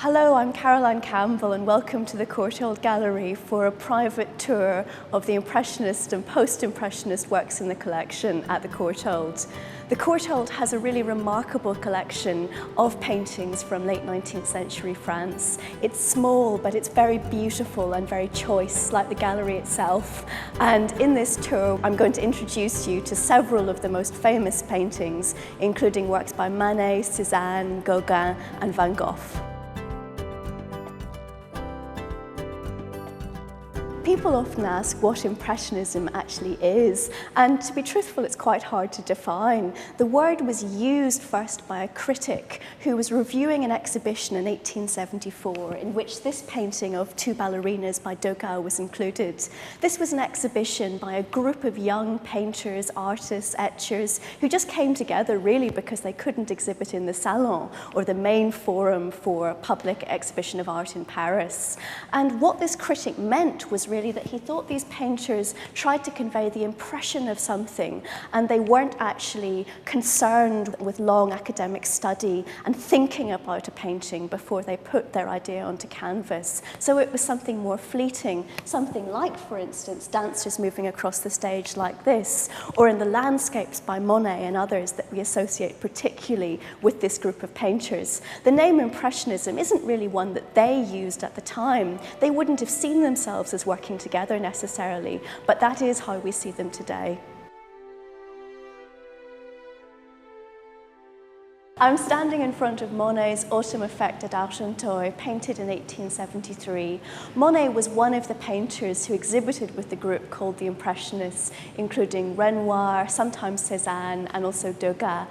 Hello, I'm Caroline Campbell and welcome to the Courtauld Gallery for a private tour of the Impressionist and Post-Impressionist works in the collection at the Courtauld. The Courtauld has a really remarkable collection of paintings from late 19th century France. It's small, but it's very beautiful and very choice, like the gallery itself. And in this tour, I'm going to introduce you to several of the most famous paintings, including works by Monet, Cézanne, Gogh, and Van Gogh. People often ask what Impressionism actually is, and to be truthful, it's quite hard to define. The word was used first by a critic who was reviewing an exhibition in 1874 in which this painting of two ballerinas by Gogh was included. This was an exhibition by a group of young painters, artists, etchers who just came together really because they couldn't exhibit in the Salon, or the main forum for public exhibition of art in Paris. And what this critic meant was really that he thought these painters tried to convey the impression of something, and they weren't actually concerned with long academic study and thinking about a painting before they put their idea onto canvas. So it was something more fleeting, something like, for instance, dancers moving across the stage like this, or in the landscapes by Monet and others that we associate particularly with this group of painters. The name Impressionism isn't really one that they used at the time. They wouldn't have seen themselves as working together necessarily, but that is how we see them today. I'm standing in front of Monet's Autumn Effect at Argenteuil, painted in 1873. Monet was one of the painters who exhibited with the group called the Impressionists, including Renoir, sometimes Cézanne, and also Gogh.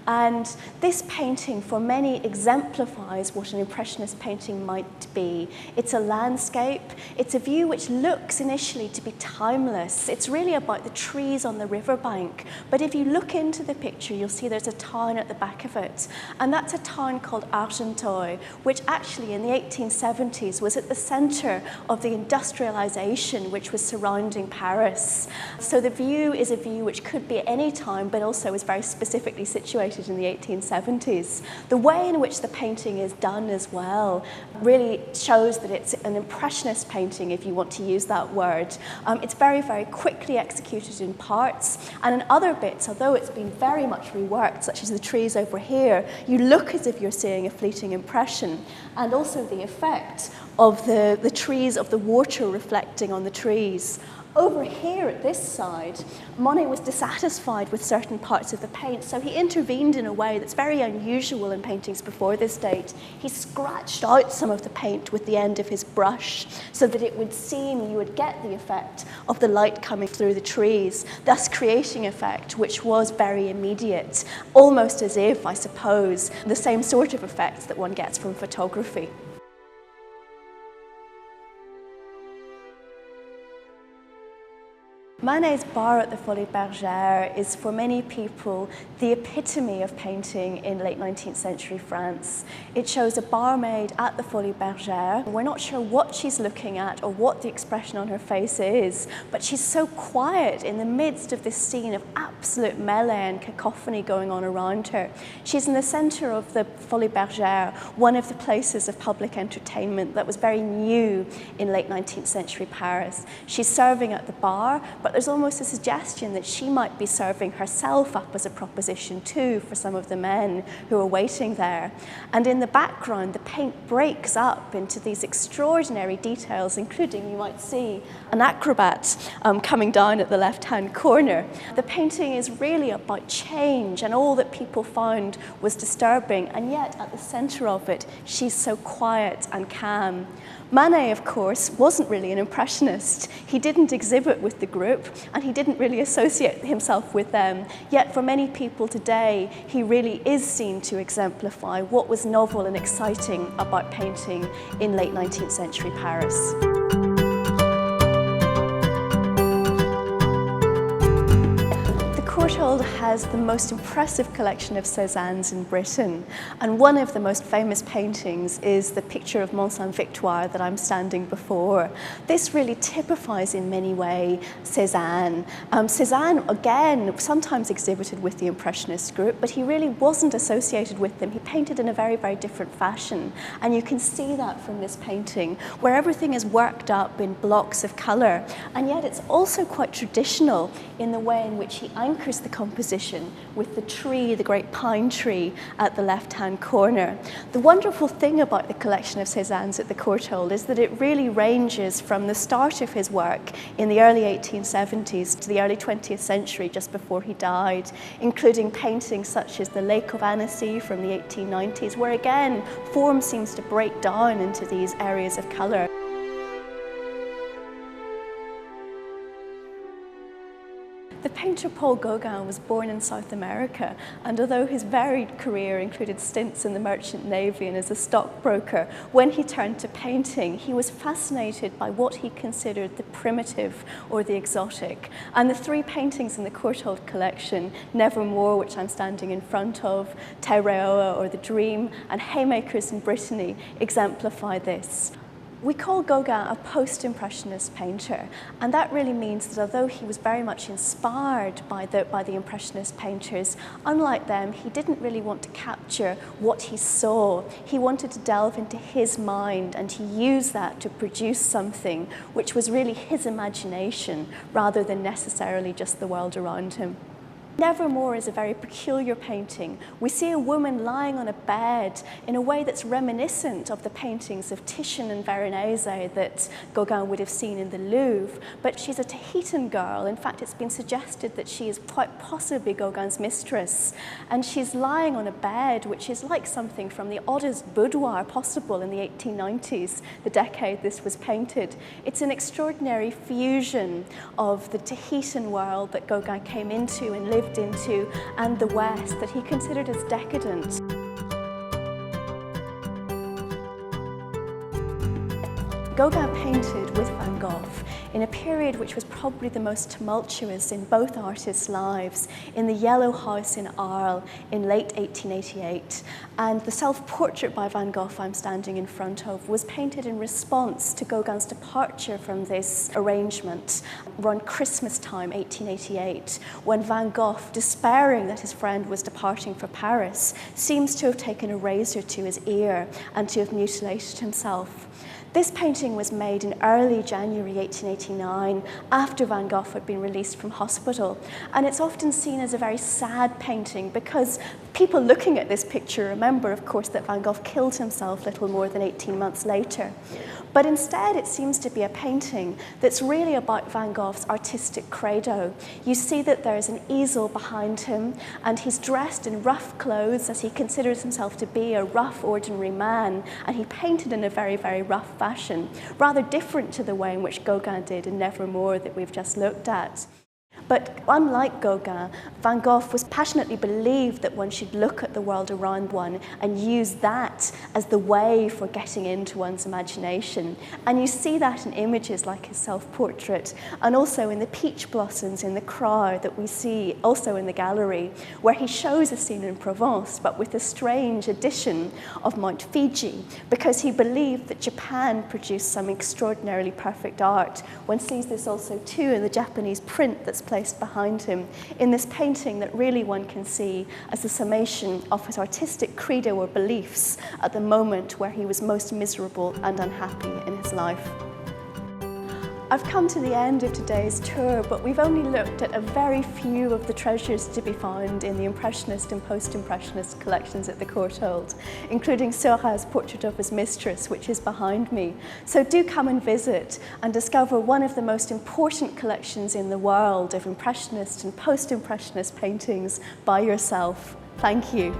And this painting, for many, exemplifies what an Impressionist painting might be. It's a landscape. It's a view which looks initially to be timeless. It's really about the trees on the riverbank. But if you look into the picture, you'll see there's a town at the back of it. And that's a town called Argenteuil, which actually in the 1870s was at the center of the industrialization which was surrounding Paris. So the view is a view which could be at any time, but also is very specifically situated in the 1870s. The way in which the painting is done as well really shows that it's an Impressionist painting, if you want to use that word. It's very, very quickly executed in parts, and in other bits, although it's been very much reworked, such as the trees over here, you look as if you're seeing a fleeting impression, and also the effect of the trees, of the water reflecting on the trees. Over here at this side, Monet was dissatisfied with certain parts of the paint, so he intervened in a way that's very unusual in paintings before this date. He scratched out some of the paint with the end of his brush so that it would seem you would get the effect of the light coming through the trees, thus creating effect which was very immediate, almost as if, I suppose, the same sort of effects that one gets from photography. Manet's bar at the Folies Bergère is, for many people, the epitome of painting in late 19th century France. It shows a barmaid at the Folies Bergère. We're not sure what she's looking at or what the expression on her face is, but she's so quiet in the midst of this scene of absolute melee and cacophony going on around her. She's in the center of the Folies Bergère, one of the places of public entertainment that was very new in late 19th century Paris. She's serving at the bar, but there's almost a suggestion that she might be serving herself up as a proposition too for some of the men who are waiting there. And in the background, the paint breaks up into these extraordinary details, including, you might see, an acrobat coming down at the left-hand corner. The painting is really about change, and all that people found was disturbing, and yet at the center of it, she's so quiet and calm. Monet, of course, wasn't really an Impressionist. He didn't exhibit with the group, and he didn't really associate himself with them. Yet for many people today, he really is seen to exemplify what was novel and exciting about painting in late 19th century Paris. Courtauld has the most impressive collection of Cézannes in Britain, and one of the most famous paintings is the picture of Mont Saint-Victoire that I'm standing before. This really typifies in many ways Cézanne. Cézanne, again, sometimes exhibited with the Impressionist group, but he really wasn't associated with them. He painted in a very, very different fashion, and you can see that from this painting, where everything is worked up in blocks of colour, and yet it's also quite traditional in the way in which he anchors the composition with the tree, the great pine tree, at the left-hand corner. The wonderful thing about the collection of Cézannes at the Courtauld is that it really ranges from the start of his work in the early 1870s to the early 20th century, just before he died, including paintings such as the Lake of Annecy from the 1890s, where again, form seems to break down into these areas of colour. The painter Paul Gauguin was born in South America, and although his varied career included stints in the merchant navy and as a stockbroker, when he turned to painting, he was fascinated by what he considered the primitive or the exotic. And the three paintings in the Courtauld collection, Nevermore, which I'm standing in front of, Terreoa or The Dream, and Haymakers in Brittany exemplify this. We call Gauguin a post-impressionist painter, and that really means that although he was very much inspired by the impressionist painters, unlike them, he didn't really want to capture what he saw. He wanted to delve into his mind, and he used that to produce something which was really his imagination rather than necessarily just the world around him. Nevermore is a very peculiar painting. We see a woman lying on a bed in a way that's reminiscent of the paintings of Titian and Veronese that Gauguin would have seen in the Louvre, but she's a Tahitian girl. In fact, it's been suggested that she is quite possibly Gauguin's mistress, and she's lying on a bed which is like something from the oddest boudoir possible in the 1890s, the decade this was painted. It's an extraordinary fusion of the Tahitian world that Gauguin came into and lived into, and the West that he considered as decadent. Gauguin painted with Van Gogh in a period which was probably the most tumultuous in both artists' lives, in the Yellow House in Arles in late 1888. And the self-portrait by Van Gogh I'm standing in front of was painted in response to Gauguin's departure from this arrangement around Christmas time, 1888, when Van Gogh, despairing that his friend was departing for Paris, seems to have taken a razor to his ear and to have mutilated himself. This painting was made in early January 1889, after Van Gogh had been released from hospital. And it's often seen as a very sad painting because people looking at this picture remember, of course, that Van Gogh killed himself little more than 18 months later. But instead, it seems to be a painting that's really about Van Gogh's artistic credo. You see that there's an easel behind him, and he's dressed in rough clothes, as he considers himself to be a rough, ordinary man, and he painted in a very, very rough fashion, rather different to the way in which Gauguin did in Nevermore that we've just looked at. But unlike Gauguin, Van Gogh was passionately believed that one should look at the world around one and use that as the way for getting into one's imagination. And you see that in images like his self-portrait, and also in the peach blossoms in the crowd that we see also in the gallery, where he shows a scene in Provence, but with a strange addition of Mount Fiji, because he believed that Japan produced some extraordinarily perfect art. One sees this also too in the Japanese print that's placed behind him in this painting that really one can see as a summation of his artistic credo or beliefs at the moment where he was most miserable and unhappy in his life. I've come to the end of today's tour, but we've only looked at a very few of the treasures to be found in the Impressionist and Post-Impressionist collections at the Courtauld, including Seurat's portrait of his mistress, which is behind me. So do come and visit and discover one of the most important collections in the world of Impressionist and Post-Impressionist paintings by yourself. Thank you.